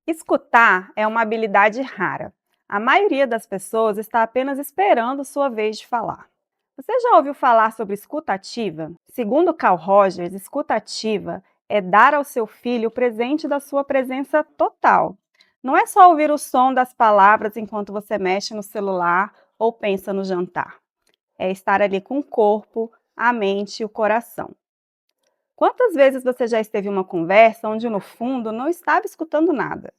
Escutar é uma habilidade rara. A maioria das pessoas está apenas esperando sua vez de falar. Você já ouviu falar sobre escuta ativa? Segundo Carl Rogers, escuta ativa é dar ao seu filho o presente da sua presença total. Não é só ouvir o som das palavras enquanto você mexe no celular ou pensa no jantar. É estar ali com o corpo, a mente e o coração. Quantas vezes você já esteve em uma conversa onde no fundo não estava escutando nada?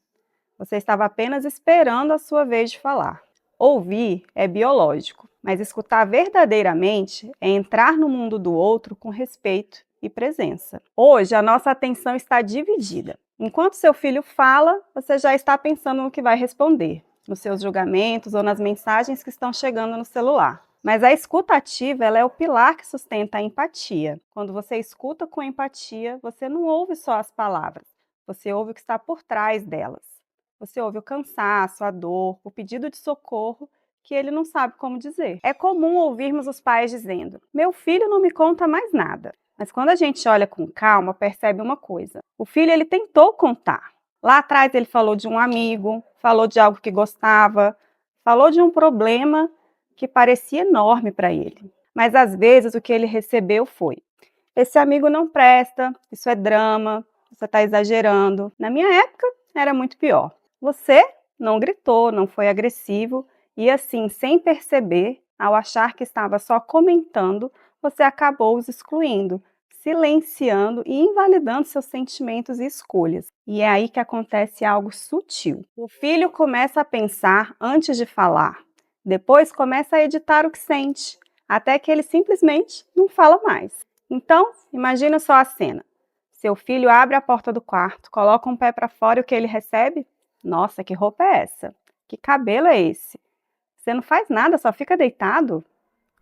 Você estava apenas esperando a sua vez de falar. Ouvir é biológico, mas escutar verdadeiramente é entrar no mundo do outro com respeito e presença. Hoje, a nossa atenção está dividida. Enquanto seu filho fala, você já está pensando no que vai responder, nos seus julgamentos ou nas mensagens que estão chegando no celular. Mas a escuta ativa, ela é o pilar que sustenta a empatia. Quando você escuta com empatia, você não ouve só as palavras, você ouve o que está por trás delas. Você ouve o cansaço, a dor, o pedido de socorro que ele não sabe como dizer. É comum ouvirmos os pais dizendo: "Meu filho não me conta mais nada". Mas quando a gente olha com calma, percebe uma coisa. O filho ele tentou contar. Lá atrás ele falou de um amigo, falou de algo que gostava, falou de um problema que parecia enorme para ele. Mas às vezes o que ele recebeu foi: "Esse amigo não presta, isso é drama, você está exagerando. Na minha época era muito pior". Você não gritou, não foi agressivo e assim, sem perceber, ao achar que estava só comentando, você acabou os excluindo, silenciando e invalidando seus sentimentos e escolhas. E é aí que acontece algo sutil. O filho começa a pensar antes de falar, depois começa a editar o que sente, até que ele simplesmente não fala mais. Então, imagina só a cena. Seu filho abre a porta do quarto, coloca um pé para fora e o que ele recebe? Nossa, que roupa é essa? Que cabelo é esse? Você não faz nada, só fica deitado?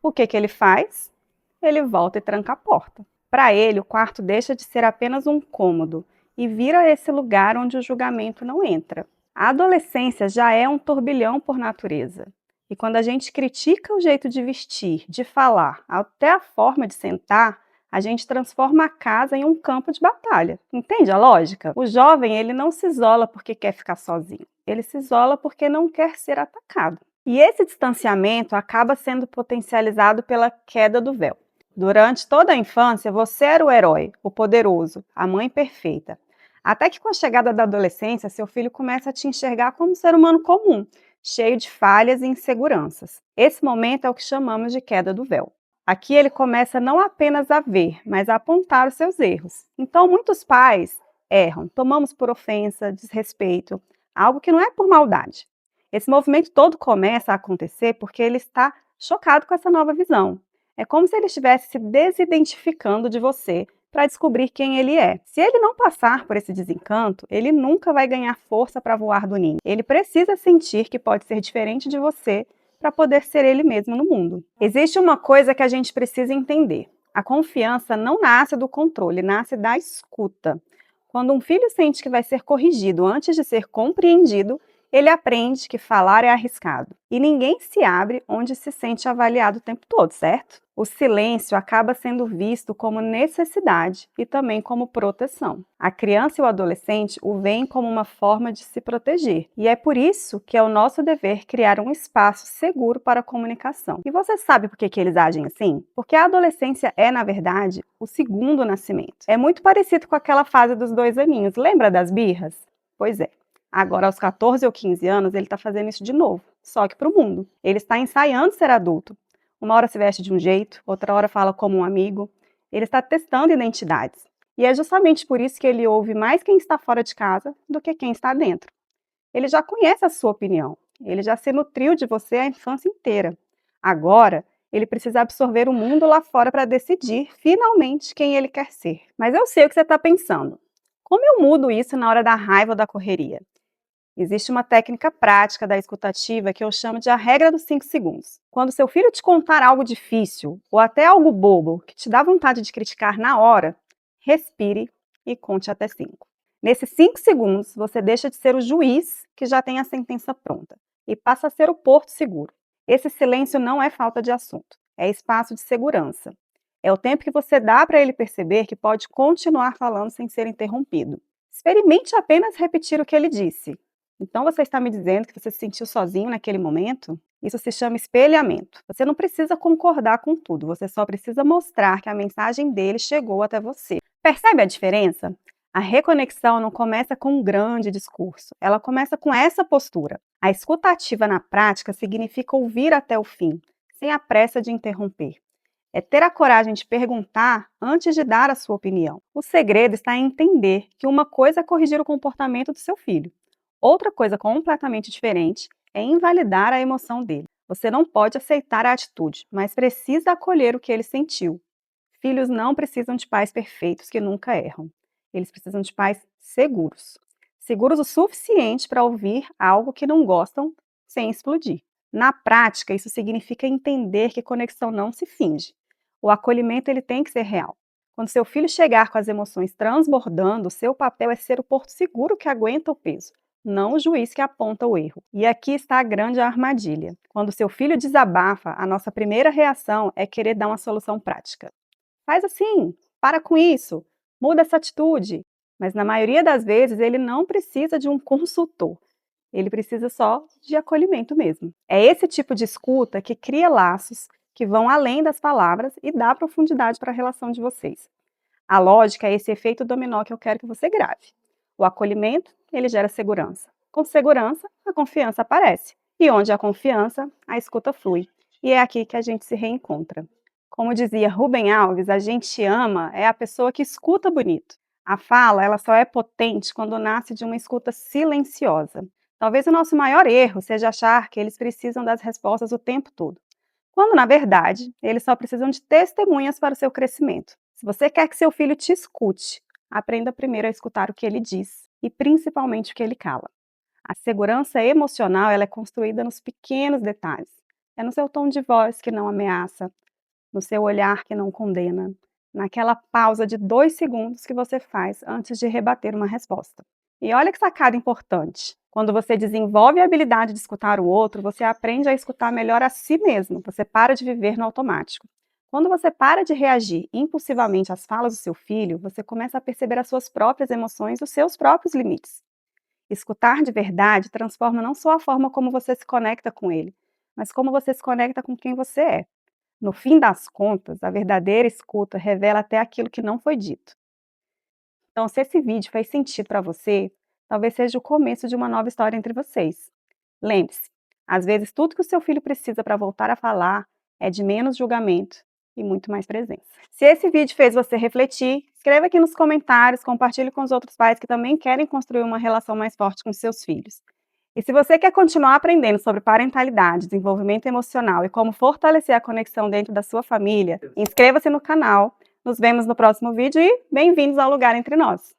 O que ele faz? Ele volta e tranca a porta. Para ele, o quarto deixa de ser apenas um cômodo e vira esse lugar onde o julgamento não entra. A adolescência já é um turbilhão por natureza. E quando a gente critica o jeito de vestir, de falar, até a forma de sentar, a gente transforma a casa em um campo de batalha. Entende a lógica? O jovem, ele não se isola porque quer ficar sozinho. Ele se isola porque não quer ser atacado. E esse distanciamento acaba sendo potencializado pela queda do véu. Durante toda a infância, você era o herói, o poderoso, a mãe perfeita. Até que com a chegada da adolescência, seu filho começa a te enxergar como um ser humano comum, cheio de falhas e inseguranças. Esse momento é o que chamamos de queda do véu. Aqui ele começa não apenas a ver, mas a apontar os seus erros. Então, muitos pais erram, tomamos por ofensa, desrespeito, algo que não é por maldade. Esse movimento todo começa a acontecer porque ele está chocado com essa nova visão. É como se ele estivesse se desidentificando de você para descobrir quem ele é. Se ele não passar por esse desencanto, ele nunca vai ganhar força para voar do ninho. Ele precisa sentir que pode ser diferente de você para poder ser ele mesmo no mundo. Existe uma coisa que a gente precisa entender. A confiança não nasce do controle, nasce da escuta. Quando um filho sente que vai ser corrigido antes de ser compreendido, ele aprende que falar é arriscado. E ninguém se abre onde se sente avaliado o tempo todo, certo? O silêncio acaba sendo visto como necessidade e também como proteção. A criança e o adolescente o veem como uma forma de se proteger. E é por isso que é o nosso dever criar um espaço seguro para a comunicação. E você sabe por que eles agem assim? Porque a adolescência é, na verdade, o segundo nascimento. É muito parecido com aquela fase dos 2 aninhos. Lembra das birras? Pois é. Agora, aos 14 ou 15 anos, ele está fazendo isso de novo, só que para o mundo. Ele está ensaiando ser adulto. Uma hora se veste de um jeito, outra hora fala como um amigo. Ele está testando identidades. E é justamente por isso que ele ouve mais quem está fora de casa do que quem está dentro. Ele já conhece a sua opinião. Ele já se nutriu de você a infância inteira. Agora, ele precisa absorver o mundo lá fora para decidir, finalmente, quem ele quer ser. Mas eu sei o que você está pensando. Como eu mudo isso na hora da raiva ou da correria? Existe uma técnica prática da escutativa que eu chamo de a regra dos 5 segundos. Quando seu filho te contar algo difícil ou até algo bobo que te dá vontade de criticar na hora, respire e conte até 5. Nesses 5 segundos, você deixa de ser o juiz que já tem a sentença pronta e passa a ser o porto seguro. Esse silêncio não é falta de assunto, é espaço de segurança. É o tempo que você dá para ele perceber que pode continuar falando sem ser interrompido. Experimente apenas repetir o que ele disse. Então você está me dizendo que você se sentiu sozinho naquele momento? Isso se chama espelhamento. Você não precisa concordar com tudo, você só precisa mostrar que a mensagem dele chegou até você. Percebe a diferença? A reconexão não começa com um grande discurso, ela começa com essa postura. A escuta ativa na prática significa ouvir até o fim, sem a pressa de interromper. É ter a coragem de perguntar antes de dar a sua opinião. O segredo está em entender que uma coisa é corrigir o comportamento do seu filho, outra coisa completamente diferente é invalidar a emoção dele. Você não pode aceitar a atitude, mas precisa acolher o que ele sentiu. Filhos não precisam de pais perfeitos que nunca erram. Eles precisam de pais seguros. Seguros o suficiente para ouvir algo que não gostam sem explodir. Na prática, isso significa entender que conexão não se finge. O acolhimento ele tem que ser real. Quando seu filho chegar com as emoções transbordando, seu papel é ser o porto seguro que aguenta o peso, não o juiz que aponta o erro. E aqui está a grande armadilha. Quando seu filho desabafa, a nossa primeira reação é querer dar uma solução prática. Faz assim, para com isso, muda essa atitude. Mas na maioria das vezes ele não precisa de um consultor. Ele precisa só de acolhimento mesmo. É esse tipo de escuta que cria laços que vão além das palavras e dá profundidade para a relação de vocês. A lógica é esse efeito dominó que eu quero que você grave. O acolhimento, ele gera segurança. Com segurança, a confiança aparece. E onde há confiança, a escuta flui. E é aqui que a gente se reencontra. Como dizia Rubem Alves, a gente ama é a pessoa que escuta bonito. A fala, ela só é potente quando nasce de uma escuta silenciosa. Talvez o nosso maior erro seja achar que eles precisam das respostas o tempo todo, quando na verdade eles só precisam de testemunhas para o seu crescimento. Se você quer que seu filho te escute, aprenda primeiro a escutar o que ele diz e principalmente o que ele cala. A segurança emocional ela é construída nos pequenos detalhes. É no seu tom de voz que não ameaça, no seu olhar que não condena, naquela pausa de 2 segundos que você faz antes de rebater uma resposta. E olha que sacada importante. Quando você desenvolve a habilidade de escutar o outro, você aprende a escutar melhor a si mesmo. Você para de viver no automático. Quando você para de reagir impulsivamente às falas do seu filho, você começa a perceber as suas próprias emoções e os seus próprios limites. Escutar de verdade transforma não só a forma como você se conecta com ele, mas como você se conecta com quem você é. No fim das contas, a verdadeira escuta revela até aquilo que não foi dito. Então, se esse vídeo fez sentido para você, talvez seja o começo de uma nova história entre vocês. Lembre-se, às vezes tudo que o seu filho precisa para voltar a falar é de menos julgamento e muito mais presença. Se esse vídeo fez você refletir, escreva aqui nos comentários, compartilhe com os outros pais que também querem construir uma relação mais forte com seus filhos. E se você quer continuar aprendendo sobre parentalidade, desenvolvimento emocional e como fortalecer a conexão dentro da sua família, inscreva-se no canal. Nos vemos no próximo vídeo e bem-vindos ao Lugar Entre Nós!